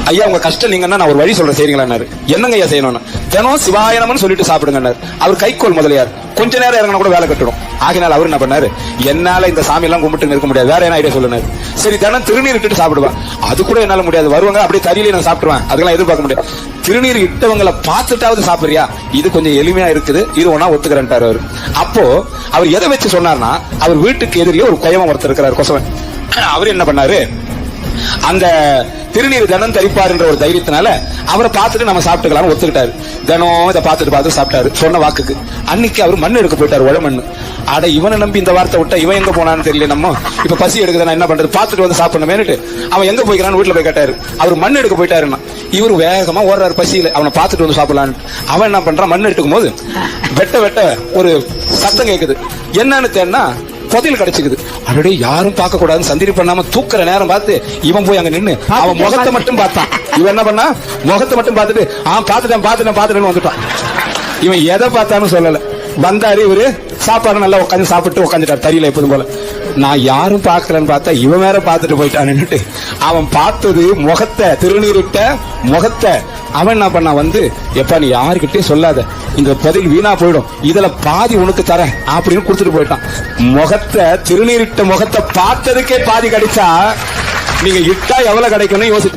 ஐயா உங்க கஷ்டம் நீங்கன்னா நான் ஒரு வழி சொல்றேன் செய்றீங்களான்னாரு. என்னங்க ஐயா செய்யணும்னு? தினம் சிவாயனம்னு சொல்லிட்டு சாப்பிடுங்கன்னாரு. அவர் கைக்கோள் முதலியார். கொஞ்ச நேரம் இறங்கினா கூட வேலை கட்டணும். ஆகினால் அவர் என்ன பண்ணாரு, என்னால இந்த சாமி எல்லாம் கும்பிட்டு இருக்க முடியாது, வேற என்ன ஐடியா சொல்லுனாரு. சரி தினம் திருநீர் இட்டுட்டு சாப்பிடுவேன். அது கூட என்னால முடியாது, வருவாங்க அப்படியே தறியில நான் சாப்பிடுவேன், அதெல்லாம் எதிர்பார்க்க முடியாது. திருநீர் இட்டவங்களை பார்த்துட்டாவது சாப்பிடுறியா, இது கொஞ்சம் எளிமையா இருக்குது, இது ஒன்னா ஒத்துக்கிறேன்ட்டாரு அவரு. அப்போ அவர் எதை வச்சு சொன்னார்னா, அவர் வீட்டுக்கு எதிரிலே ஒரு கொயவன் ஒருத்தர் இருக்கிறார், கொசவன். அவர் என்ன பண்ணாரு, அந்த திருநீர் தினம் தரிப்பாருன்ற ஒரு தைரியத்தினால அவரை பார்த்துட்டு நம்ம சாப்பிட்டுக்கலாம் ஒத்துக்கிட்டாரு. தினம் இதை பார்த்துட்டு சாப்பிட்டாரு சொன்ன வாக்குக்கு. அன்னைக்கு அவர் மண் எடுக்க போயிட்டாரு, உழ மண்ணு. அட இவனை நம்பி இந்த வார்த்தை விட்டா இவன் எங்க போனான்னு தெரியல, நம்ம இப்ப பசி எடுக்குது நான் என்ன பண்றது, பார்த்துட்டு வந்து சாப்பிடணுமேனுட்டு அவன் எங்க போய்க்கிறான்னு வீட்டுல போய் கேட்டாரு. அவர் மண் எடுக்க போயிட்டாருன்னா இவரு வேகமா ஓடுறாரு பசியில, அவனை பார்த்துட்டு வந்து சாப்பிடலான்னு. அவன் என்ன பண்றான், மண் எடுக்கும் போது வெட்ட வெட்ட ஒரு சத்தம் கேக்குது. என்னன்னு தேன்னா புதையல் கிடைச்சிக்குது. அப்படியே யாரும் பார்க்க கூடாதுன்னு சந்திரி பண்ணாம தூக்குற நேரம் பார்த்து இவன் போய் அங்க நின்னு அவன் முகத்தை மட்டும் பார்த்தான். இவன் என்ன பண்ணா, முகத்தை மட்டும் பார்த்துட்டு பாத்துட்டேன்னு வந்துட்டான். இவன் எதை பார்த்தான்னு சொல்லல. வந்தாரு இவரு, சாப்பாடு நல்லா உட்காந்து சாப்பிட்டு உட்காந்துட்டார் தறியில எப்போதும் போல. நான் யாரும் பார்க்கலன்னு பார்த்தா இவன் வேற பார்த்துட்டு போயிட்டான்னு அவன் பார்த்தது முகத்தை, திருநீரிட்ட முகத்தை. அவன் என்ன பண்ணா வந்து, எப்பா நீ யாருக்கிட்டே சொல்லாத, இந்த பதில் வீணா போயிடும், இதுல பாதி உனக்கு தரேன் அப்படின்னு கொடுத்துட்டு போயிட்டான். முகத்தை, திருநீரிட்ட முகத்தை பார்த்ததுக்கே பாதி கிடைச்சா நீங்க இட்டா எவ்வளவு கிடைக்கும்னு யோசிச்சு